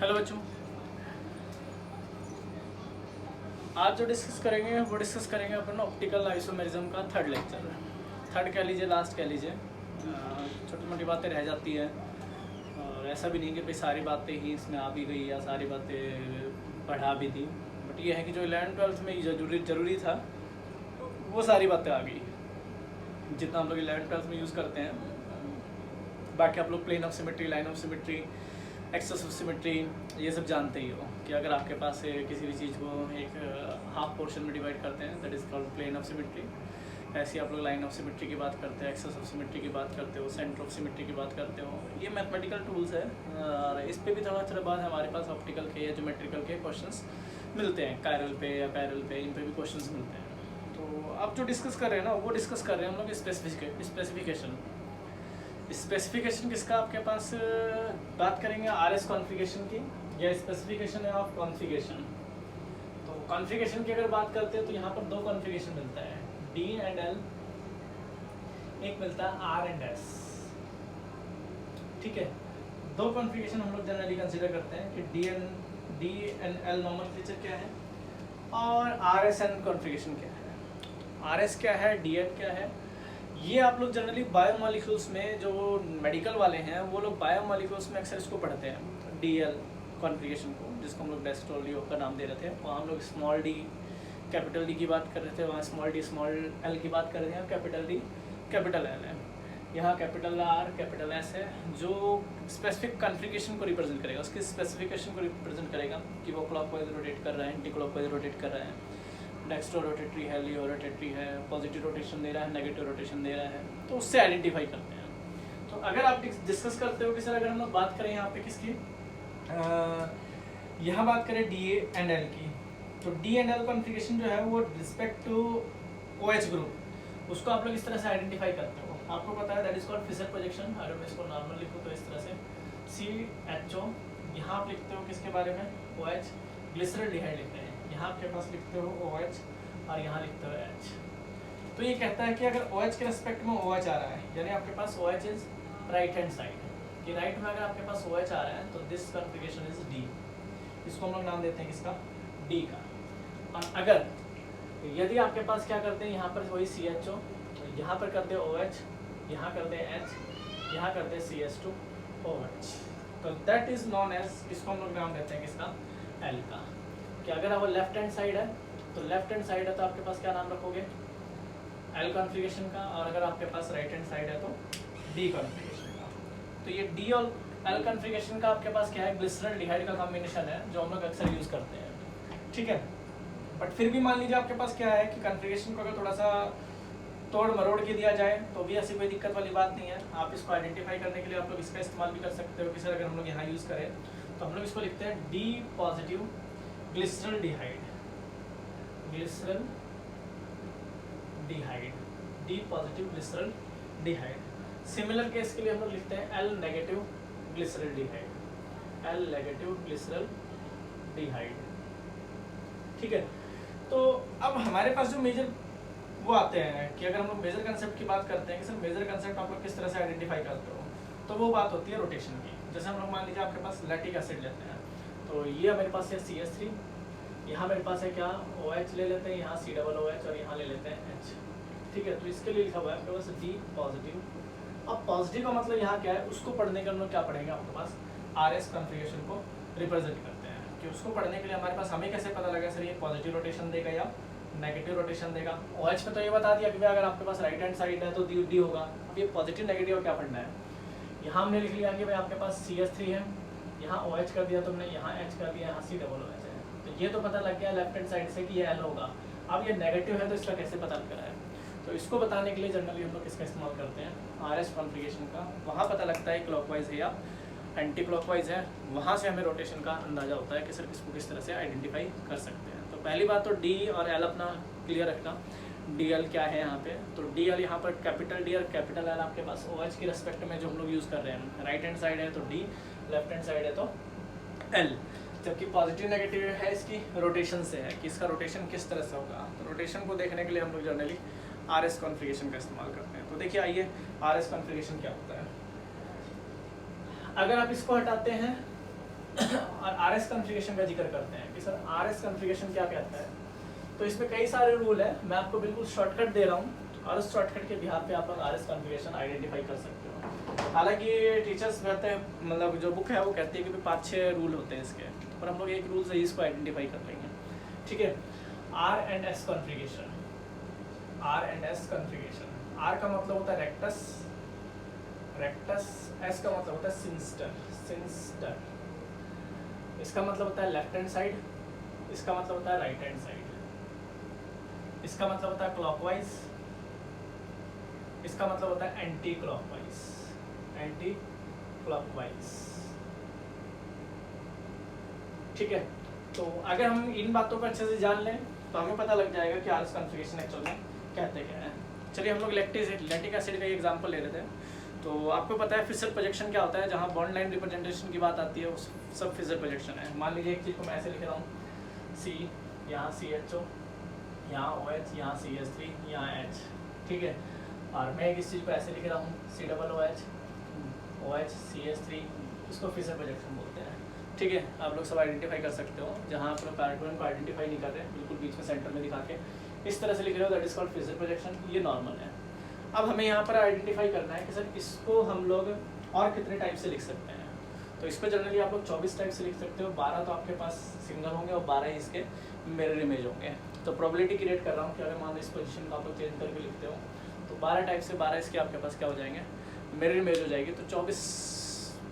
Hello बच्चों, आज जो डिस्कस करेंगे वो डिस्कस करेंगे अपन ऑप्टिकल आइसोमेरिज्म का थर्ड लेक्चर। थर्ड कह लीजिए, लास्ट कह लीजिए। छोटी मोटी बातें रह जाती हैं और ऐसा भी नहीं कि भाई सारी बातें ही इसमें आ भी गई या सारी बातें पढ़ा भी दी, बट ये है कि जो 11th-12th में ज़रूरी था वो सारी बातें आ गई जितना हम लोग 11th-12th में यूज़ करते हैं। बाकी आप लोग plane of symmetry, line of symmetry, axis of symmetry ये सब जानते ही हो कि अगर आपके पास किसी भी चीज़ को एक हाफ पोर्शन में डिवाइड करते हैं that is called plane of symmetry. ऐसे आप लोग लाइन ऑफ सिमेट्री की बात करते हैं, एक्सेस ऑफ सिमेट्री की बात करते हो, सेंटर ऑफ सिमेट्री की बात करते हो। ये मैथमेटिकल टूल्स है और इस पे भी थोड़ा बाद हमारे पास ऑप्टिकल के या ज्योमेट्रिकल के क्वेश्चंस मिलते हैं। कायरल पे या पैरल पे इन पे भी क्वेश्चंस मिलते हैं। तो अब जो डिस्कस कर रहे हैं ना वो डिस्कस कर रहे हैं हम लोग स्पेसिफिकेशन किसका आपके पास बात करेंगे, RS कॉन्फ़िगरेशन की या स्पेसिफिकेशन ऑफ कॉन्फ़िगरेशन। तो कॉन्फ़िगरेशन की अगर बात करते हैं तो यहाँ पर दो कॉन्फ़िगरेशन मिलता है, D एंड L, एक मिलता है R एंड S। ठीक है, दो कॉन्फ़िगरेशन हम लोग जनरली कंसिडर करते हैं कि D एंड L नॉमेनक्लेचर क्या है और RSN कॉन्फ़िगरेशन क्या है। RS क्या है, DN क्या है, ये आप लोग जनरली बायोमॉलिक्यूल्स में जो मेडिकल वाले हैं वो लोग बायोमॉलिक्यूल्स में अक्सर इसको पढ़ते हैं। DL कॉन्फ़िगरेशन को, जिसको हम लोग डेस्टोलियो का नाम दे रहे थे, वहाँ हम लोग स्मॉल d कैपिटल D की बात कर रहे थे, वहाँ स्मॉल d स्मॉल l की बात कर रहे हैं, कैपिटल D कैपिटल L है। यहाँ कैपिटल R कैपिटल S है जो स्पेसिफिक कॉन्फ़िगरेशन को रिप्रेजेंट करेगा, उसकी स्पेसिफिकेशन को रिप्रेजेंट करेगा कि वो क्लॉकवाइज रोटेट कर रहा है, एंटी क्लॉकवाइज रोटेट कर रहा है, डेक्स्ट्रो रोटेटरी है, लियो रोटेटरी है, पॉजिटिव रोटेशन दे रहा है, नेगेटिव रोटेशन दे रहा है, तो उससे आइडेंटिफाई करते हैं। तो अगर आप डिस्कस करते हो कि सर अगर हम लोग बात करें यहाँ पे किसकी, यहाँ बात करें D एंड L की, तो D एंड L कॉन्फ़िगरेशन जो है वो रिस्पेक्ट टू OH ग्रुप, उसको आप लोग इस तरह से आइडेंटिफाई करते हो। आपको पता है that is called Fischer projection. अगर मैं इसको नॉर्मल लिखूँ तो इस तरह से CHO, यहाँ आप लिखते हो किसके बारे में, OH, ग्लिसरॉल्डिहाइड लिखते हैं, यहाँ आपके पास लिखते हो OH और यहाँ लिखते हो H। तो ये कहता है कि अगर OH के रेस्पेक्ट में OH आ रहा है, यानी आपके पास OH is right hand side, कि राइट में अगर आपके पास OH आ रहा है तो दिस कॉन्फ़िगरेशन इज D, इसको हम लोग नाम देते हैं किसका, D का। और अगर यदि आपके पास क्या करते हैं, यहाँ पर वही CHO, यहाँ पर करते OH, यहाँ करते H, यहाँ करते CS2OH, तो दैट इज नॉन एज, इसको हम लोग नाम देते हैं किसका, L का। कि अगर वो लेफ्ट हैंड साइड है तो लेफ्ट हैंड साइड है तो आपके पास क्या नाम रखोगे, L कॉन्फ़िगरेशन का, और अगर आपके पास राइट हैंड साइड है तो D कॉन्फ़िगरेशन का। तो ये D और L कॉन्फ़िगरेशन का आपके पास क्या है, ग्लिसरॉल्डिहाइड का कॉम्बिनेशन है जो हम लोग अक्सर यूज़ करते हैं। ठीक है, बट फिर भी मान लीजिए आपके पास क्या है कि कॉन्फ़िगरेशन को अगर थोड़ा सा तोड़ मरोड़ के दिया जाए तो भी ऐसी कोई दिक्कत वाली बात नहीं है। आप इसको आइडेंटिफाई करने के लिए आप लोग इसका इस्तेमाल भी कर सकते हो कि सर अगर हम लोग यहाँ यूज़ करें तो हम लोग इसको लिखते हैं D positive glyceraldehyde, D positive glyceraldehyde. Similar case के लिए हम लोग लिखते हैं L negative glyceraldehyde, L negative glyceraldehyde. ठीक है, तो अब हमारे पास जो मेजर वो आते हैं कि अगर हम लोग मेजर कंसेप्ट की बात करते हैं कि सर मेजर कंसेप्ट आप लोग किस तरह से आइडेंटिफाई करते हो, तो वो बात होती है रोटेशन की। जैसे हम लोग मान लीजिए आपके पास लैक्टिक एसिड लेते हैं, तो ये मेरे पास है CH3, यहाँ मेरे पास है क्या OH ले लेते हैं, यहाँ COOH और यहाँ ले लेते हैं H। ठीक है, तो इसके लिए लिखा हुआ है आपके पास D पॉजिटिव। अब पॉजिटिव का मतलब यहाँ क्या है, उसको पढ़ने के लिए क्या पढ़ेंगे, आपके पास RS कॉन्फ़िगरेशन को रिप्रेजेंट करते हैं कि उसको पढ़ने के लिए हमारे पास हमें कैसे पता लगा सर ये पॉजिटिव रोटेशन देगा या नेगेटिव रोटेशन देगा। OH पे तो ये बता दिया कि भाई अगर आपके पास राइट हैंड साइड है तो D होगा। अब ये पॉजिटिव नेगेटिव क्या पढ़ना है, यहाँ हमने लिख लिया कि भाई आपके पास CH3 है, यहाँ OH कर दिया तुमने, यहाँ H कर दिया, यहाँ COOH है, तो ये तो पता लग गया लेफ्ट हैंड साइड से कि ये L होगा। अब ये नेगेटिव है तो इसका कैसे पता लग रहा है, तो इसको बताने के लिए जनरली हम लोग इसका इस्तेमाल करते हैं RS कॉन्फ़िगरेशन का। वहाँ पता लगता है क्लॉकवाइज है या एंटी क्लॉकवाइज है, वहाँ से हमें रोटेशन का अंदाज़ा होता है कि सर किसको किस तरह से आइडेंटिफाई कर सकते हैं। तो पहली बात तो D और L अपना क्लियर रखना, DL क्या है यहाँ पे, तो DL यहाँ पर कैपिटल D और कैपिटल L आपके पास OH की रेस्पेक्ट में जो हम लोग यूज़ कर रहे हैं, राइट हैंड साइड है तो D, लेफ्ट हैंड साइड है तो L। जबकि पॉजिटिव नेगेटिव है इसकी रोटेशन से है कि इसका रोटेशन किस तरह से होगा। तो रोटेशन को देखने के लिए हम लोग जनरली RS कॉन्फ़िगरेशन का इस्तेमाल करते हैं। तो देखिए आइए RS कॉन्फ़िगरेशन क्या होता है। अगर आप इसको हटाते हैं और RS कॉन्फ़िगरेशन का जिक्र करते हैं कि सर RS कॉन्फ़िगरेशन क्या कहता है। तो इसमें कई सारे रूल है, मैं आपको बिल्कुल शॉर्टकट दे रहा हूँ और उस शॉर्टकट के बिहार पे आप लोग RS कॉन्फ़िगरेशन आइडेंटिफाई कर सकते हो। हालांकि टीचर्स कहते हैं, मतलब जो बुक है वो कहती है कि 5-6 रूल होते हैं इसके, पर हम लोग एक रूल से इसको आइडेंटिफाई कर लेंगे, ठीक है। R and S configuration, R and S configuration, R का मतलब होता है रेक्टस, रेक्टस, S का मतलब होता है सिंस्टर, सिंस्टर, इसका मतलब होता है लेफ्ट हैंड साइड, इसका मतलब होता है राइट हैंड साइड, इसका मतलब होता है क्लॉकवाइज, इसका मतलब होता है एंटी क्लॉकवाइज, एंटी क्लॉकवाइज, ठीक है। तो अगर हम इन बातों को अच्छे से जान लें तो हमें पता लग जाएगा कि RS कॉन्फ़िगरेशन एक्चुअल में कहते क्या है। चलिए हम लोग लैक्टिक एसिड का एग्जांपल ले लेते हैं। तो आपको पता है फिशर प्रोजेक्शन क्या होता है, जहाँ बॉन्ड लाइन रिप्रेजेंटेशन की बात आती है उस सब फिशर प्रोजेक्शन है। मान लीजिए एक चीज़ को मैं ऐसे लिख रहा हूँ, C यहाँ CHO, यहाँ OH, यहाँ CH3, यहाँ H, ठीक है। और मैं इस चीज़ को ऐसे लिख रहा हूँ COOH, OH CH3, इसको फिशर प्रोजेक्शन बोलते हैं, ठीक है। आप लोग सब आइडेंटिफाई कर सकते हो, जहाँ आप लोग पैटर्न को आइडेंटिफाई नहीं कर रहे हैं, बिल्कुल बीच में सेंटर में दिखा के इस तरह से लिख रहे हो, that is called Fischer projection, ये नॉर्मल है। अब हमें यहाँ पर आइडेंटिफाई करना है कि सर इसको हम लोग और कितने टाइप से लिख सकते हैं। तो इसको जनरली आप लोग 24 टाइप से लिख सकते हो, 12 तो आपके पास सिंगल होंगे और 12 ही इसके मिरर इमेज होंगे। तो प्रोबेबिलिटी क्रिएट कर रहा हूँ कि अगर मान लो इस पोजीशन को आप लोग चेंज करके लिखते हो तो 12 टाइप से 12 इसके आपके पास क्या हो जाएंगे, मिरर इमेज हो जाएगी। तो 24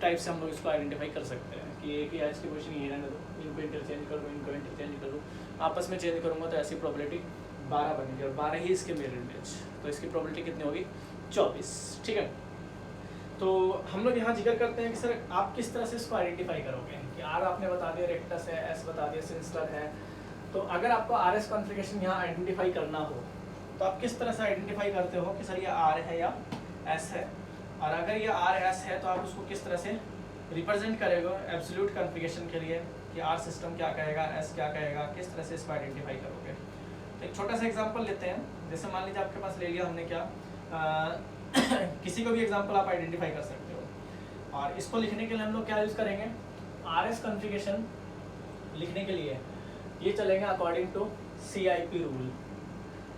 टाइप से हम लोग इसको आइडेंटिफाई कर सकते हैं कि एक ही एच की पोजीशन ये रहने दो, इनको इंटरचेंज कर दो, इनको इंटरचेंज कर दो, आपस में चेंज करूँगा तो ऐसी प्रोबेबिलिटी 12 बनेगी और 12 ही इसके मिरर इमेज, तो इसकी प्रोबेबिलिटी कितनी होगी, 24, ठीक है। तो हम लोग यहाँ जिक्र करते हैं कि सर आप किस तरह से इसको आइडेंटिफाई करोगे कि R आपने बता दिया रेक्टस है, S बता दिया सिंस्टर है। तो अगर आपको RS कॉन्फ़िगरेशन यहाँ आइडेंटिफाई करना हो तो आप किस तरह से आइडेंटिफाई करते हो कि सर ये R है या S है, और अगर ये RS है तो आप उसको किस तरह से रिप्रेजेंट करेगा एब्सोल्यूट कॉन्फ़िगरेशन के लिए कि R सिस्टम क्या कहेगा, S क्या कहेगा, किस तरह से इसको आइडेंटिफाई करोगे। तो एक छोटा सा एग्जाम्पल लेते हैं, जैसे मान लीजिए आपके पास ले लिया हमने क्या, किसी को भी एग्जांपल आप आइडेंटिफाई कर सकते हो। और इसको लिखने के लिए हम लोग क्या यूज़ करेंगे, RS कॉन्फ़िगरेशन लिखने के लिए ये चलेंगे according to CIP rule,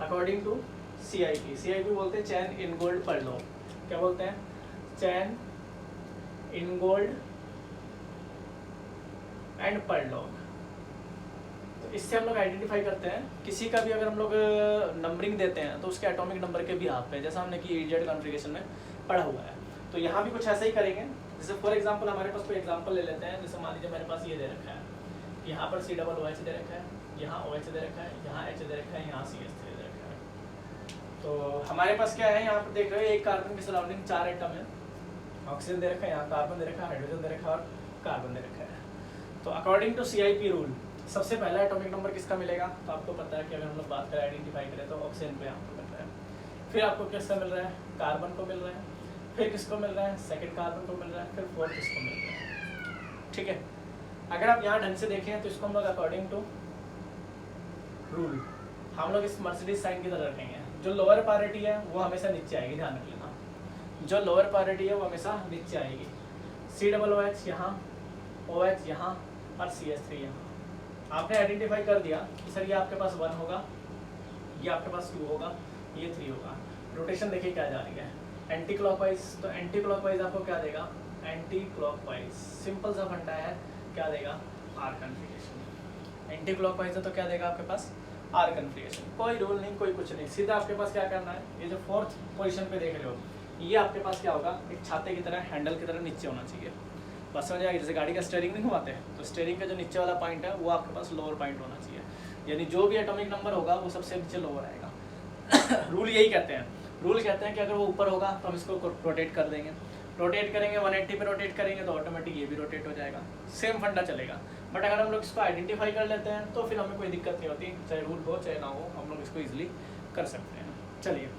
according to CIP बोलते हैं चैन इनगोल्ड पर्लॉग, क्या बोलते हैं, चैन इनगोल्ड एंड पर्लॉग। तो इससे हम लोग आइडेंटिफाई करते हैं किसी का भी अगर हम लोग नंबरिंग देते हैं तो उसके एटॉमिक नंबर के भी हाथ पे, जैसा हमने कि EZ कॉन्फ़िगरेशन में पढ़ा हुआ है। तो यहाँ भी कुछ ऐसा ही करेंगे। जैसे फॉर एग्जांपल हमारे पास कोई एग्जांपल ले लेते हैं, जैसे मान लीजिए मेरे पास ये दे रखा है, यहाँ पर COOH दे रखा है, यहाँ OH दे रखा है, यहाँ H दे रखा है, यहाँ CH3 दे रखा है। तो हमारे पास क्या है, यहाँ पर देख रहे हो एक कार्बन के सराउंडिंग 4 एटम है, ऑक्सीजन दे रखा है, यहाँ कार्बन दे रखा है, हाइड्रोजन दे रखा है और कार्बन दे रखा है। तो अकॉर्डिंग टू CIP रूल सबसे पहला एटॉमिक नंबर किसका मिलेगा, तो आपको पता है कि अगर हम लोग बात करें आइडेंटिफाई करें तो ऑक्सीजन पे आपको मिल रहा है, फिर आपको किसका मिल रहा है, कार्बन को मिल रहा है, फिर किसको मिल रहा है, सेकंड कार्बन को मिल रहा है, फिर फोर्थ किसको मिल रहा है, ठीक है। अगर आप यहाँ ढंग से देखें तो इसको हम लोग अकॉर्डिंग टू रूल हम लोग इस मर्सिडीज साइन की तरह रखेंगे। जो लोअर प्रायोरिटी है वो हमेशा नीचे आएगी, ध्यान रख लेना, जो लोअर प्रायोरिटी है वो हमेशा नीचे आएगी। COOH यहाँ, OH यहाँ और CH3 यहाँ। आपने आइडेंटिफाई कर दिया कि सर ये आपके पास 1 होगा, ये आपके पास 2 होगा, ये 3 होगा। रोटेशन देखिए क्या जा रही है, एंटी क्लॉकवाइज। तो एंटी क्लॉकवाइज आपको क्या देगा, एंटी क्लॉकवाइज, सिंपल सा फंडा है, क्या देगा, R कॉन्फ़िगरेशन। एंटी क्लॉकवाइज है तो क्या देगा आपके पास, R कॉन्फ़िगरेशन। कोई रूल नहीं, कोई कुछ नहीं, सीधा आपके पास क्या करना है, ये जो 4th पोजीशन पे देख रहे हो ये आपके पास क्या होगा, एक छाते की तरह, हैंडल की तरह नीचे होना चाहिए। बस समझ आएगी, जैसे गाड़ी का स्टीयरिंग नहीं घुमाते हैं तो स्टीयरिंग का जो नीचे वाला पॉइंट है वो आपके पास लोअर पॉइंट होना चाहिए, यानी जो भी एटॉमिक नंबर होगा वो सबसे नीचे लोअर आएगा। रूल यही कहते हैं, रूल कहते हैं कि अगर वो ऊपर होगा तो हम इसको रोटेट कर देंगे, रोटेट करेंगे 180 पे रोटेट करेंगे तो ऑटोमेटिक ये भी रोटेट हो जाएगा, सेम फंडा चलेगा। बट अगर हम लोग इसको आइडेंटिफाई कर लेते हैं तो फिर हमें कोई दिक्कत नहीं होती, चाहे रूल हो चाहे ना हो, हम लोग इसको ईजिली कर सकते हैं। चलिए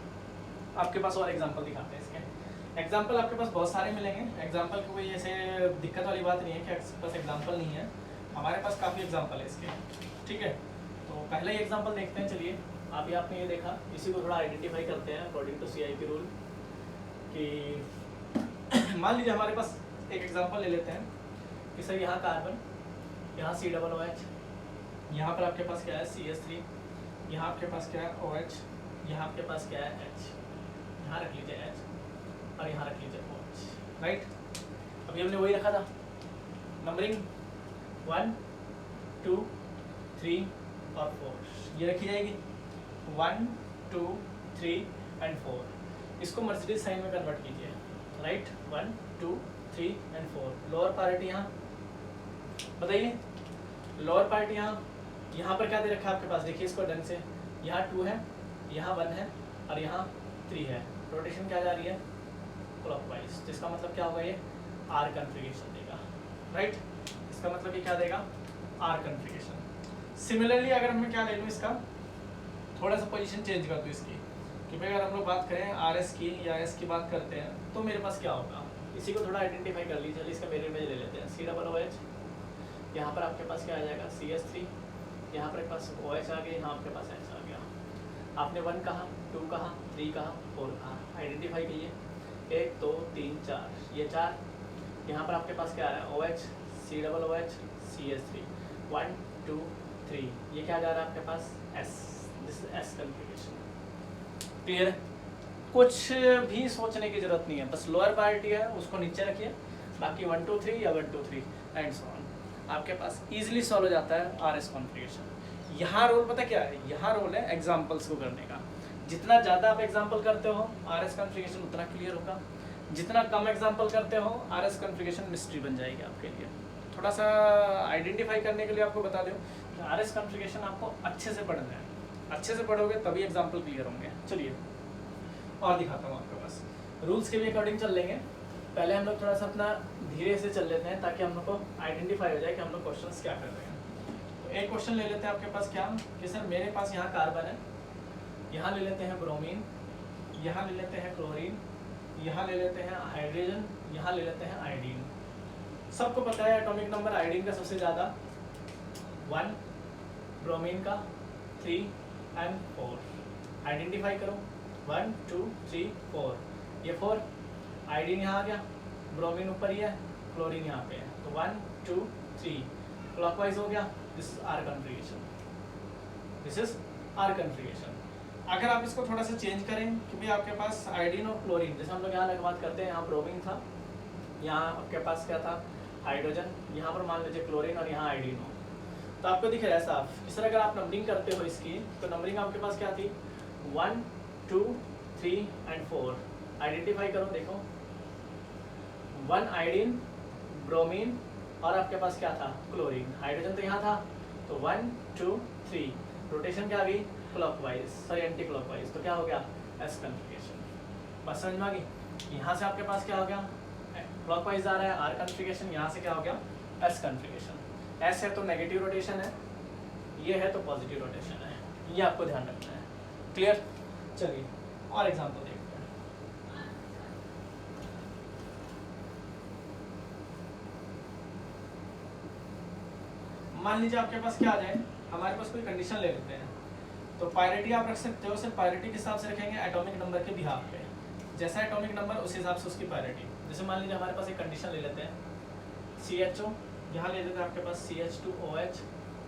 आपके पास और एग्जाम्पल दिखाते हैं। इसके एग्जाम्पल आपके पास बहुत सारे मिलेंगे, एग्जाम्पल की कोई ऐसे दिक्कत वाली बात नहीं है कि आपके पास एग्जाम्पल नहीं है, हमारे पास काफ़ी एग्जाम्पल है इसके, ठीक है। तो पहले ही एग्जाम्पल देखते हैं। चलिए आप आपने ये देखा, इसी को थोड़ा आइडेंटिफाई करते हैं अकॉर्डिंग टू CIP रूल कि मान लीजिए हमारे पास एक एग्जाम्पल ले लेते हैं कि सर यहाँ कार्बन, यहाँ COOH, यहाँ पर आपके पास क्या है CH3, यहाँ आपके पास क्या है OH, यहाँ आपके पास क्या है H, यहाँ रख लीजिए H और यहाँ रख लीजिए OH, राइट। अभी हमने वही रखा था नंबरिंग 1 2 3 और 4, ये रखी जाएगी 1 2 3 एंड 4। इसको मर्सिडीज साइन में कन्वर्ट कीजिए, राइट। 1 2 3 एंड 4। लोअर पार्ट यहाँ बताइए, लोअर पार्ट यहाँ पर क्या दे रखा है आपके पास, देखिए इसको ढंग से, यहाँ 2 है, यहाँ 1 है और यहाँ 3 है। रोटेशन क्या जा रही है क्लॉकवाइज, जिसका मतलब क्या होगा, ये आर कन्फिगरेशन देगा, राइट। इसका मतलब ये क्या देगा, आर कन्फिगरेशन। सिमिलरली अगर मैं क्या ले लूँ इसका, थोड़ा सा पोजीशन चेंज कर दूँ इसकी, कि भाई अगर हम लोग बात करें RS की या S की बात करते हैं तो मेरे पास क्या होगा, इसी को थोड़ा आइडेंटिफाई कर लीजिए। चलिए इसका मेरे इमेज ले लेते हैं, COOH, यहाँ पर आपके पास क्या आ जाएगा CH3, यहाँ पर पास OH आ गया, यहाँ आपके पास H आ गया। आपने 1 कहा, 2 कहा, 3 कहा, 4 कहा, आइडेंटिफाई कीजिए, 1 2 3 4, ये 4। यहाँ पर आपके पास क्या आ रहा है OH, COOH, CH3, 1 2 3, ये क्या जा रहा है आपके पास S, this is S configuration. Clear है, कुछ भी सोचने की जरूरत नहीं है, बस लोअर पार्टी है उसको नीचे रखिए, बाकी 1 2 3 या 1 2 3 एंड सो ऑन, आपके पास इजीली सॉल्व हो जाता है RS कॉन्फ़िगरेशन। यहाँ रोल पता क्या है, यहाँ रोल है एग्जाम्पल्स को करने का। जितना ज़्यादा आप एग्जाम्पल करते हो RS कॉन्फ़िगरेशन उतना क्लियर होगा, जितना कम एग्जाम्पल करते हो RS कॉन्फ़िगरेशन मिस्ट्री बन जाएगी आपके लिए। थोड़ा सा आइडेंटिफाई करने के लिए आपको बता दूँ, RS कॉन्फ़िगरेशन आपको अच्छे से पढ़ना है, अच्छे से पढ़ोगे तभी एग्जाम्पल क्लियर होंगे। चलिए और दिखाता हूँ आपके पास, रूल्स के भी अकॉर्डिंग चल लेंगे। पहले हम लोग थोड़ा सा अपना धीरे से चल लेते हैं ताकि हम लोग को आइडेंटिफाई हो जाए कि हम लोग क्वेश्चंस क्या कर रहे हैं। तो एक क्वेश्चन ले लेते हैं आपके पास क्या, कि सर मेरे पास यहाँ कार्बन है, यहाँ ले लेते हैं ब्रोमीन, यहाँ ले लेते हैं क्लोरीन, यहाँ ले लेते हैं हाइड्रोजन, यहाँ ले लेते हैं आयोडीन। सबको पता है एटॉमिक नंबर आयोडीन का सबसे ज़्यादा 1, ब्रोमीन का 3 एंड 4। आइडेंटिफाई करो 1 2 3 4, ये 4, आयोडीन यहाँ आ गया, ब्रोमीन ऊपर ही है, क्लोरीन यहाँ पे है, तो 1 2 3 क्लॉकवाइज हो गया। This is R configuration, this is R configuration. अगर आप इसको थोड़ा सा चेंज करें कि भाई आपके पास आयोडीन और क्लोरीन, जैसे हम लोग यहाँ बात करते हैं, यहाँ ब्रोमीन था, यहाँ आपके पास क्या था हाइड्रोजन, यहाँ पर मान लीजिए क्लोरीन और यहाँ आयोडीन हो, तो आपको दिख रहा है साफ। इस तरह अगर आप नंबरिंग करते हो इसकी, तो नंबरिंग आपके पास क्या थी 1 2 3 एंड 4। आइडेंटिफाई करो, देखो 1 आयोडीन, ब्रोमीन और आपके पास क्या था क्लोरीन, हाइड्रोजन तो यहाँ था, तो 1 2 3, रोटेशन क्या आ गई क्लॉकवाइज, सॉरी एंटी क्लॉकवाइज, तो क्या हो गया एस कन्फिगरेशन। बस समझ में आ गई। यहाँ से आपके पास क्या हो गया क्लॉकवाइज आ रहा है आर कन्फिगरेशन, यहाँ से क्या हो गया एस कन्फिगरेशन। एस है तो नेगेटिव रोटेशन है, ये है तो पॉजिटिव रोटेशन है, ये आपको ध्यान रखना है। क्लियर, चलिए और एग्जाम्पल देखते हैं। मान लीजिए आपके पास क्या आ जाए, हमारे पास कोई कंडीशन ले लेते हैं, तो पायरिटी आप रख सकते हो, सिर्फ पायरिटी के हिसाब से रखेंगे एटॉमिक नंबर के बिहाफ पे, जैसा एटॉमिक नंबर उस हिसाब से उसकी पायरिटी। जैसे मान लीजिए हमारे पास एक कंडीशन ले लेते हैं CHO, यहाँ ले लेते हैं आपके पास CH2OH,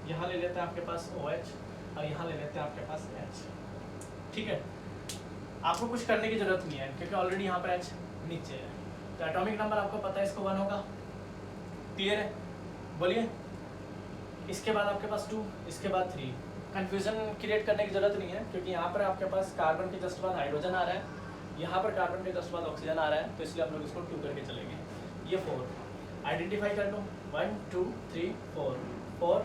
यहाँ ले लेते हैं आपके पास OH और यहाँ ले लेते हैं आपके पास H। ठीक है, आपको कुछ करने की जरूरत नहीं है क्योंकि ऑलरेडी यहाँ पर H नीचे है, तो एटॉमिक नंबर आपको पता है इसको 1 होगा। क्लियर है, बोलिए। इसके बाद आपके पास 2, इसके बाद 3। कंफ्यूजन क्रिएट करने की जरूरत नहीं है क्योंकि यहाँ पर आपके पास कार्बन के जस्ट बाद हाइड्रोजन आ रहा है, यहाँ पर कार्बन के जस्ट बाद ऑक्सीजन आ रहा है, तो इसलिए हम लोग इसको 2 करके चलेंगे। ये 4 आइडेंटिफाई कर लो, 1 2 3 4 4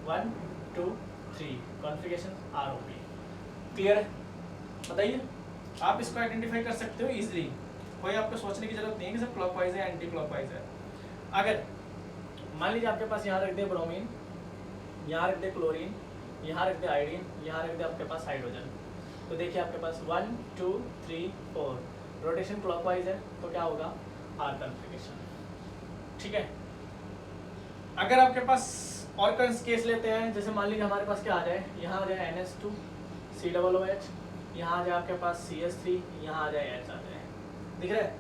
1 2 3, कॉन्फ़िगरेशन ROP। क्लियर है, बताइए। आप इसको आइडेंटिफाई कर सकते हो इजीली, कोई आपको सोचने की जरूरत नहीं है कि सर क्लॉकवाइज है एंटी क्लॉकवाइज है। अगर मान लीजिए आपके पास यहाँ रख दे ब्रोमीन, यहाँ रख दे क्लोरीन, यहाँ रख दे आयोडीन, यहाँ रख दे आपके पास हाइड्रोजन, तो देखिए आपके पास 1 2 3 4, रोटेशन क्लॉकवाइज है तो क्या होगा आर कन्फिगरेशन। ठीक है, अगर आपके पास और केस लेते हैं, जैसे मान लीजिए हमारे पास क्या आ जाए, यहाँ आ जाए NH2 COOH, यहाँ आ जाए आपके पास CH3, यहाँ आ जाए H आ जाए, दिख रहा है।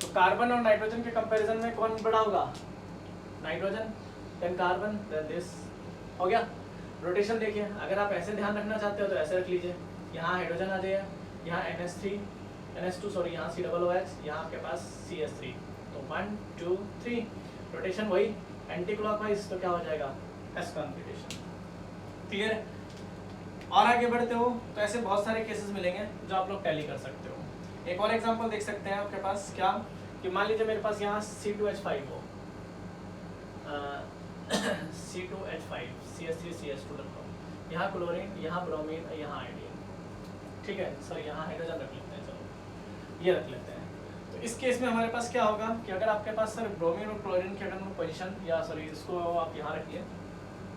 तो कार्बन और नाइट्रोजन के कंपैरिजन में कौन बड़ा होगा, nitrogen than carbon than this, हो गया। रोटेशन देखिए, अगर आप ऐसे ध्यान रखना चाहते हो तो ऐसे रख लीजिए, यहाँ हाइड्रोजन आ जाएगा, यहाँ NH2 सॉरी, यहाँ COOH, यहाँ आपके पास CH3, तो 1 2 3 रोटेशन वही एंटी क्लॉकवाइज, तो क्या हो जाएगा एस कॉन्फिगरेशन। क्लियर है? और आगे बढ़ते हो तो ऐसे बहुत सारे केसेस मिलेंगे जो आप लोग टैली कर सकते हो। एक और एग्जांपल देख सकते हैं आपके पास, क्या कि मान लीजिए मेरे पास यहाँ C2H5 हो, C2H5 CH3CH2 रखो, यहाँ क्लोरीन, यहाँ ब्रोमीन, यहाँ आयोडीन, ठीक है सर, यहाँ हाइड्रोजन रख लेते हैं, चलो ये रख लेते हैं। तो इस केस में हमारे पास क्या होगा कि अगर आपके पास सर ब्रोमीन और क्लोरीन की अगर पोजीशन, या सॉरी इसको आप यहाँ रखिए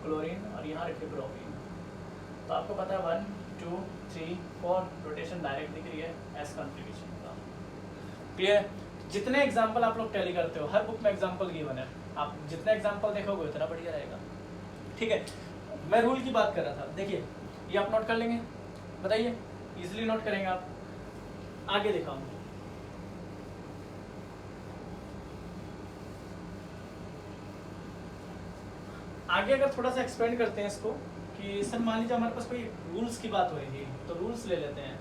क्लोरीन और यहाँ रखिए ब्रोमीन, तो आपको पता है 1 2 3 4 रोटेशन डायरेक्ट दिख रही है एस कॉन्फिगरेशन का। क्लियर? जितने एग्जाम्पल आप लोग टैली करते हो, हर बुक में एग्जाम्पल गिवन है, आप जितने एग्जाम्पल देखोगे उतना बढ़िया रहेगा। ठीक है, मैं रूल की बात कर रहा था, देखिए ये आप नोट कर लेंगे, बताइए इजिली नोट करेंगे आप। आगे दिखाओ, आगे अगर थोड़ा सा एक्सपेंड करते हैं इसको कि सर मान लीजिए हमारे पास कोई रूल्स की बात हो रही थी, तो रूल्स ले लेते हैं।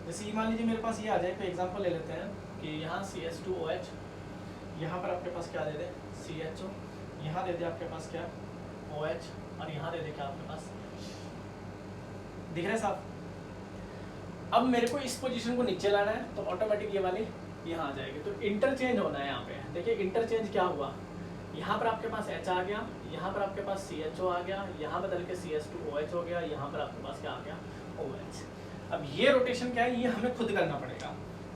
जैसे ये मान लीजिए मेरे पास ये आ जाए, कोई एग्जांपल ले लेते हैं कि यहाँ CH2OH, यहाँ पर आपके पास क्या दे दे CHO, यहाँ दे दे आपके पास क्या OH, और यहाँ दे दे क्या आपके पास, दिख रहा है साहब। अब मेरे को इस पोजीशन को नीचे लाना है, तो ऑटोमेटिक ये वाली यहाँ आ जाएगी, तो इंटरचेंज होना है यहाँ पे। देखिए इंटरचेंज क्या हुआ, यहाँ पर आपके पास H आ गया, यहाँ पर आपके पास CHO आ गया, यहाँ बदल के CH2OH हो गया, यहाँ पर आपके पास क्या आ गया OH। अब ये रोटेशन क्या है, ये हमें खुद करना पड़ेगा।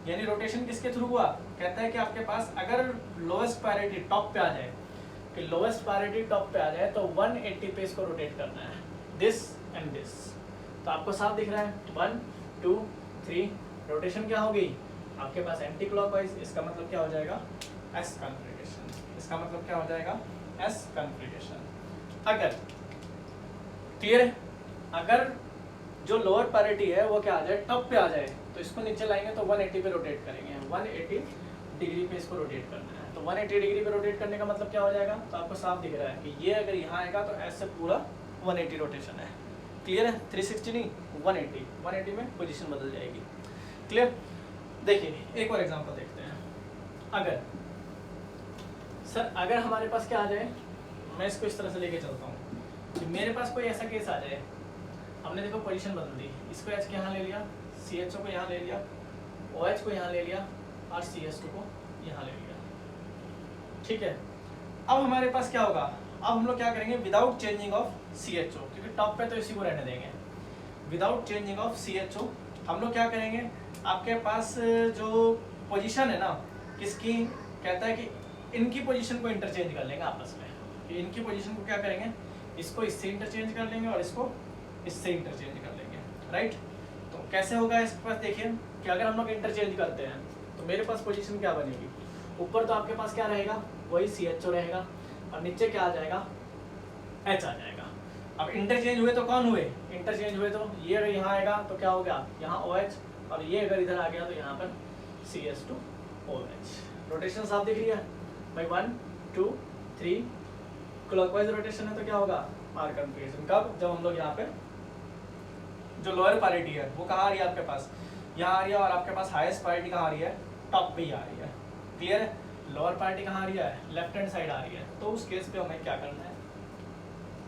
यानी रोटेशन किसके थ्रू हुआ, कहता है कि आपके पास अगर लोएस्ट प्रायोरिटी टॉप पे आ जाए, कि लोएस्ट प्रायोरिटी टॉप पे आ जाए, तो 180 पे इसको रोटेट करना है, दिस एंड दिस। तो आपको साफ दिख रहा है 1 2 3 रोटेशन क्या होगी आपके पास एंटी क्लॉकवाइज, इसका मतलब क्या हो जाएगा एस कॉन्फिगरेशन, इसका मतलब क्या हो जाएगा एस कॉन्फिगरेशन। अगर क्लियर है, अगर जो लोअर पैरिटी है वो क्या आ जाए टॉप पे आ जाए, तो इसको नीचे लाएंगे तो 180 पे रोटेट करेंगे, 180 डिग्री पे इसको रोटेट करना है। तो 180 डिग्री पे रोटेट करने का मतलब क्या हो जाएगा, तो आपको साफ दिख रहा है कि ये अगर यहाँ आएगा तो ऐसे पूरा 180 रोटेशन है। क्लियर है, 360 नहीं 180, 180 में पोजीशन बदल जाएगी। क्लियर? देखिए एक और एग्जांपल देखते हैं। अगर सर अगर हमारे पास क्या आ जाए, मैं इसको इस तरह से लेके चलता हूँ कि मेरे पास कोई ऐसा केस आ जाए, हमने देखो पोजीशन बदल दी, इसको H के यहाँ ले लिया, CHO को यहाँ ले लिया, OH को यहाँ ले लिया और CH2 को यहाँ ले लिया। ठीक है, अब हमारे पास क्या होगा, अब हम लोग क्या करेंगे विदाउट चेंजिंग ऑफ CHO, क्योंकि टॉप पे तो इसी को रहने देंगे, विदाउट चेंजिंग ऑफ CHO हम लोग क्या करेंगे, आपके पास जो पोजीशन है ना किसकी, कहता है कि इनकी पोजीशन को इंटरचेंज कर लेंगे आपस में, कि इनकी पोजीशन को क्या करेंगे, इसको इससे इंटरचेंज कर लेंगे और इसको इससे इंटरचेंज कर लेंगे, राइट। तो कैसे होगा इसके पास, देखिए कि अगर हम लोग इंटरचेंज करते हैं तो मेरे पास पोजीशन क्या बनेगी, ऊपर तो आपके पास क्या रहेगा वही CHO रहेगा और नीचे क्या आ जाएगा H आ जाएगा। अब इंटरचेंज हुए तो कौन हुए, इंटरचेंज हुए तो ये अगर यहाँ आएगा तो क्या हो गया यहाँ OH, और ये अगर इधर आ गया तो यहाँ पर CH2OH। रोटेशन साफ दिख रही है भाई, 1 2 3 क्लॉकवाइज रोटेशन है, तो क्या होगा आर कन्फिगरेशन। कब, जब हम लोग यहाँ पे जो लोअर पैरिटी है वो कहाँ आ रही है आपके पास, यहाँ आ रही है, और आपके पास हाईएस्ट पैरिटी कहाँ आ रही है, टॉप पे ही आ रही है। क्लियर है, लोअर पैरिटी कहाँ आ रही है, लेफ्ट हैंड साइड आ रही है, तो उस केस पे हमें क्या करना है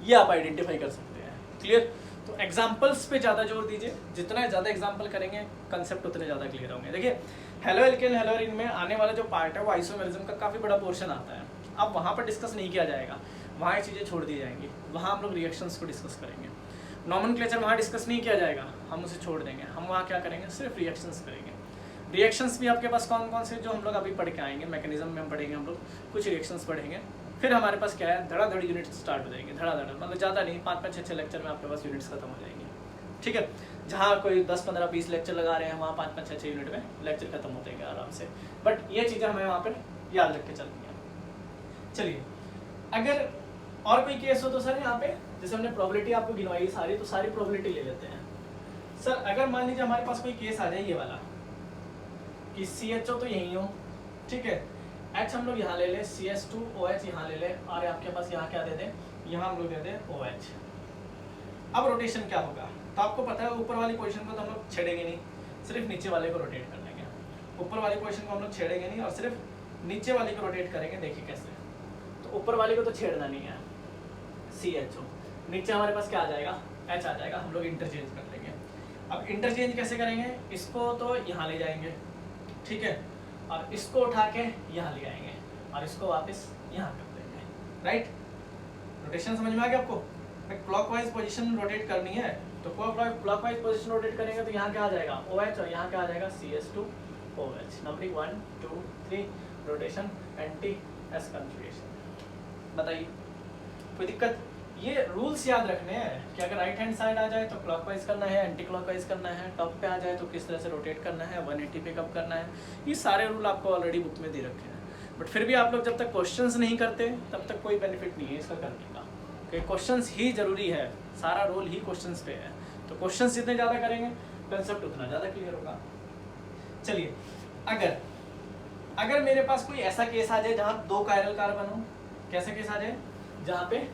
ये आप आइडेंटिफाई कर सकते हैं। क्लियर? तो एग्जाम्पल्स पे ज़्यादा जोर दीजिए, जितना ज़्यादा एग्जाम्पल करेंगे कंसेप्ट उतने ज़्यादा क्लियर होंगे। देखिए हेलो एल्केन हेलो एरीन में आने वाला जो पार्ट है वो आइसोमेरिज्म का काफ़ी बड़ा पोर्शन आता है, अब वहाँ पर डिस्कस नहीं किया जाएगा, वहाँ ये चीज़ें छोड़ दी जाएंगी, वहाँ हम लोग रिएक्शंस को डिस्कस करेंगे। नॉमेनक्लेचर वहाँ डिस्कस नहीं किया जाएगा, हम उसे छोड़ देंगे, हम वहाँ क्या करेंगे सिर्फ रिएक्शंस करेंगे। रिएक्शंस भी आपके पास कौन कौन से जो हम लोग अभी पढ़ के आएंगे, मैकेनिज्म में हम पढ़ेंगे, हम लोग कुछ रिएक्शंस पढ़ेंगे, फिर हमारे पास क्या है धड़ाधड़ यूनिट्स स्टार्ट हो जाएंगे, धड़ाधड़ मतलब ज़्यादा नहीं 5-5 6-6 लेक्चर में आपके पास यूनिट्स खत्म हो जाएंगे। ठीक है, जहाँ कोई 10-15-20 लेक्चर लगा रहे हैं वहाँ 5-5 6-6 यूनिट में लेक्चर खत्म होते हैं आराम से, बट ये चीज़ें हमें वहाँ पर याद रख के चलनी है। चलिए अगर और कोई केस हो तो सर यहाँ पे जैसे हमने प्रोबेबिलिटी आपको गिनवाई सारी, तो सारी प्रोबेबिलिटी ले लेते हैं। सर अगर मान लीजिए हमारे पास कोई केस आ जाए ये वाला कि CHO तो यही हो, ठीक है, H हम लोग यहाँ ले लें, CH2OH यहाँ ले लें, और आपके पास यहाँ क्या दे दें, यहाँ हम लोग दे दें OH। अब रोटेशन क्या होगा, तो आपको पता है ऊपर वाली पोजीशन को तो हम लोग छेड़ेंगे नहीं, सिर्फ नीचे वाले को रोटेट कर लेंगे। ऊपर वाली पोजीशन को हम लोग छेड़ेंगे नहीं और सिर्फ नीचे वाली को रोटेट करेंगे। देखिए कैसे, तो ऊपर वाली को तो छेड़ना नहीं है, CHO, नीचे हमारे पास क्या आ जाएगा, H आ जाएगा, हम लोग इंटरचेंज कर लेंगे। अब इंटरचेंज कैसे करेंगे, इसको तो यहाँ ले जाएंगे, ठीक है, और इसको उठा के यहाँ ले आएंगे और इसको वापस यहाँ कर देंगे, राइट। रोटेशन समझ में आ गया आपको, क्लॉकवाइज पोजीशन रोटेट करनी है, तो क्लॉकवाइज पोजीशन रोटेट करेंगे तो यहाँ क्या आ जाएगा, OH, और यहाँ क्या आ जाएगा, CH2OH। Numbering 1 2 3 rotation, anti S configuration. बताइए कोई दिक्कत। ये रूल्स याद रखने हैं कि अगर राइट हैंड साइड आ जाए तो क्लॉकवाइज करना है, एंटी क्लॉकवाइज करना है, टॉप पे आ जाए तो किस तरह से रोटेट करना है, 180 पे कब करना है, ये सारे रूल आपको ऑलरेडी बुक में दे रखे हैं। बट फिर भी आप लोग जब तक क्वेश्चंस नहीं करते तब तक कोई बेनिफिट नहीं है इसका करने का, क्योंकि क्वेश्चंस ही जरूरी है, सारा रोल ही क्वेश्चंस पे है। तो क्वेश्चंस जितने ज़्यादा करेंगे कंसेप्ट उतना ज़्यादा क्लियर होगा। चलिए, अगर मेरे पास कोई ऐसा केस आ जाए जहाँ 2 कायरल कार्बन हो, कैसा केस आ जाए जहाँ पे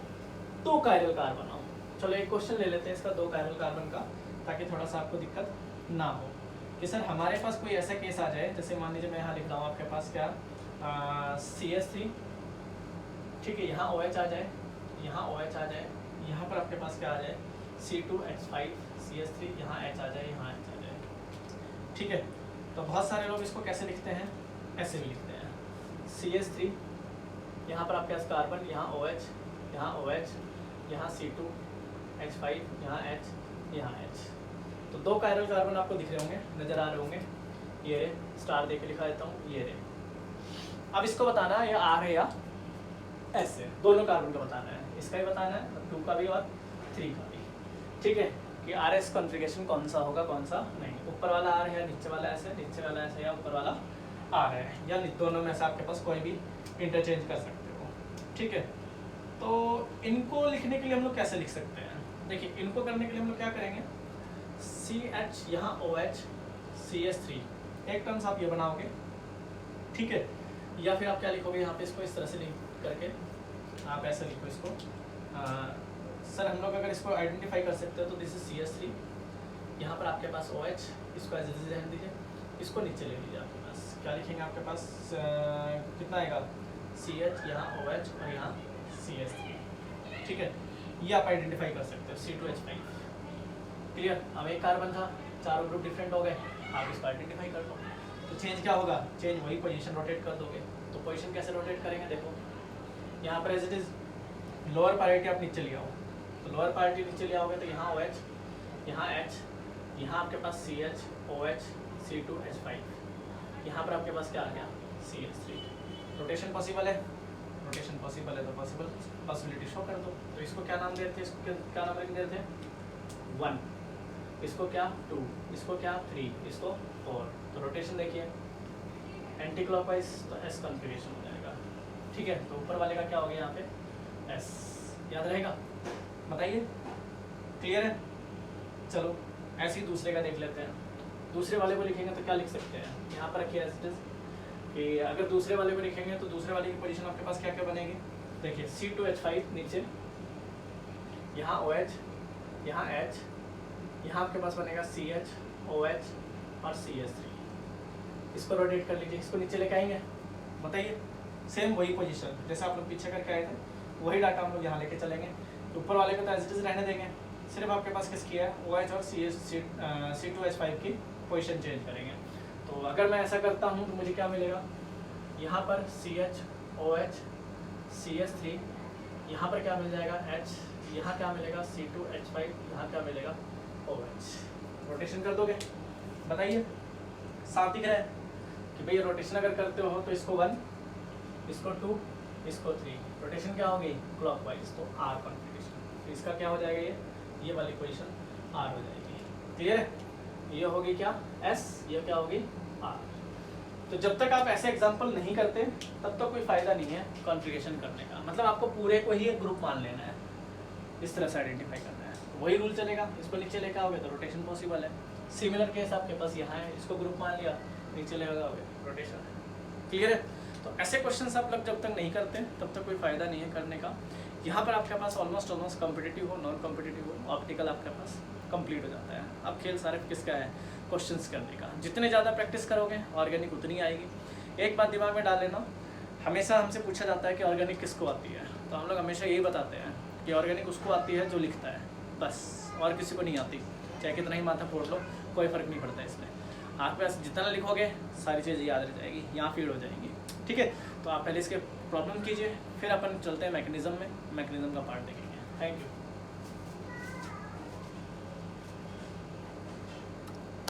2 कायरल कार्बन हो। चलो एक क्वेश्चन ले लेते हैं इसका 2 कायरल कार्बन का, ताकि थोड़ा सा आपको दिक्कत ना हो कि सर हमारे पास कोई ऐसा केस आ जाए, जैसे मान लीजिए मैं यहाँ लिख रहा हूँ आपके पास क्या, CH3, ठीक है, यहाँ OH आ जाए, यहाँ OH आ जाए, यहाँ पर आपके पास क्या आ जाए, C2H5 CH3, यहाँ H आ जाए, यहाँ H आ जाए, ठीक है। तो बहुत सारे लोग इसको कैसे लिखते हैं, ऐसे भी लिखते हैं, CH3, यहाँ पर आपके पास कार्बन, यहाँ OH, यहाँ OH, यहाँ C2H5, यहाँ H, यहाँ H। तो 2 कायरल कार्बन आपको दिख रहे होंगे, नज़र आ रहे होंगे, ये रे, स्टार दे के लिखा देता हूँ, ये रे। अब इसको बताना है या R है या S है, दोनों कार्बन का बताना है, इसका भी बताना है, 2 का भी और 3 का भी, ठीक है, कि RS कॉन्फ़िगरेशन कौन सा होगा कौन सा नहीं, ऊपर वाला R है, नीचे वाला S है, नीचे वाला S है या ऊपर वाला R है, या दोनों में से आपके पास कोई भी इंटरचेंज कर सकते हो, ठीक है। तो इनको लिखने के लिए हम लोग कैसे लिख सकते हैं, देखिए इनको करने के लिए हम लोग क्या करेंगे, CH, यहाँ OH, CH3, एक टर्म्स आप ये बनाओगे, ठीक है, या फिर आप क्या लिखोगे यहाँ पे, इसको इस तरह से लिख करके आप ऐसे लिखो इसको, सर हम लोग अगर इसको आइडेंटिफाई कर सकते हो तो दिस इज CH3, यहाँ पर आपके पास OH, इसको एज इट इज रहने दीजिए, इसको नीचे ले लीजिए, आपके पास क्या लिखेंगे, आपके पास कितना आएगा, CH, यहाँ OH और यहाँ CH3, ठीक है, ये आप आइडेंटिफाई कर सकते हो, C2H5, क्लियर। अब एक कार्बन था, चारों ग्रुप डिफरेंट हो गए, आप इसको आइडेंटिफाई कर दो, तो चेंज क्या होगा, चेंज वही पोजीशन रोटेट कर दोगे। तो पोजीशन कैसे रोटेट करेंगे, देखो यहाँ पर as it is lower priority आप नीचे ले आओ, तो लोअर प्रायोरिटी नीचे ले आओगे तो यहाँ OH, यहाँ H, यहाँ आपके पास CH, OH, C2H5, यहाँ पर आपके पास क्या आ गया, CH3। रोटेशन पॉसिबल है, रोटेशन पॉसिबल है तो पॉसिबिलिटी शो कर दो। तो इसको क्या नाम देते हैं, इसको क्या नाम लिख देते हैं, 1, इसको क्या 2, इसको क्या 3, इसको 4। तो रोटेशन देखिए एंटी क्लॉकवाइज तो एस कॉन्फ़िगरेशन हो जाएगा, ठीक है। तो ऊपर वाले का क्या हो गया यहाँ पे एस, याद रहेगा, बताइए क्लियर है। चलो ऐसे ही दूसरे का देख लेते हैं, दूसरे वाले को लिखेंगे तो क्या लिख सकते हैं, यहाँ पर रखिए एज इट इज कि अगर दूसरे वाले को लिखेंगे तो दूसरे वाले की पोजीशन आपके पास क्या क्या बनेगी, देखिए C2H5 नीचे, यहाँ OH, यहाँ H, यहाँ आपके पास बनेगा CH, OH और CH3। इसको रोटेट कर लीजिए, इसको नीचे लेके आएंगे, बताइए सेम वही पोजीशन जैसे आप लोग पीछे करके आए थे, वही डाटा हम लोग यहाँ लेके चलेंगे। तो ऊपर वाले को तो एज इट इज रहने देंगे, सिर्फ आपके पास किसकी है OH और C2H5 की पोजीशन चेंज करेंगे। तो अगर मैं ऐसा करता हूँ तो मुझे क्या मिलेगा, यहाँ पर CH, OH, CH3, यहाँ पर क्या मिल जाएगा H, यहाँ क्या मिलेगा C2H5, यहाँ क्या मिलेगा OH। रोटेशन कर दोगे, बताइए साफ दिख रहा है कि भाई रोटेशन अगर करते हो तो इसको 1, इसको 2, इसको 3, रोटेशन क्या होगी क्लॉकवाइज, तो R कॉन्फ़िगरेशन। तो इसका क्या हो जाएगा, ये वाली पोजीशन R हो जाएगी, क्लियर है। ये होगी क्या S, ये क्या होगी R। तो जब तक आप ऐसे एग्जांपल नहीं करते तब तक कोई फ़ायदा नहीं है कॉन्फ़िगरेशन करने का, मतलब आपको पूरे को ही एक ग्रुप मान लेना है, इस तरह से आइडेंटिफाई करना है, वही रूल चलेगा। इसको नीचे लेकर आओगे तो रोटेशन पॉसिबल है। सिमिलर केस आपके पास यहाँ है, इसको ग्रुप मान लिया, नीचे ले आओगे रोटेशन है, क्लियर है। तो ऐसे क्वेश्चंस आप लोग जब तक नहीं करते तब तक कोई फ़ायदा नहीं है करने का। यहाँ पर आपके पास ऑलमोस्ट कॉम्पिटिटिव हो नॉन कॉम्पिटिटिव हो ऑप्टिकल आपके पास कंप्लीट हो जाता है। अब खेल सारे किसका है, क्वेश्चंस करने का। जितने ज़्यादा प्रैक्टिस करोगे ऑर्गेनिक उतनी आएगी। एक बात दिमाग में डाल लेना, हमेशा हमसे पूछा जाता है कि ऑर्गेनिक किसको आती है, तो हम लोग हमेशा यही बताते हैं कि ऑर्गेनिक उसको आती है जो लिखता है, बस, और किसी को नहीं आती। चाहे कितना ही माथा फोड़ लो कोई फ़र्क नहीं पड़ता इसमें। आपके पास जितना लिखोगे सारी चीज़ याद रह जाएगी, यहाँ फीड हो जाएंगी। ठीक है, तो आप पहले इसके प्रॉब्लम कीजिए, फिर अपन चलते हैं मैकेनिज़्म में, मैकेनिज़्म का पार्ट देखेंगे। Thank you.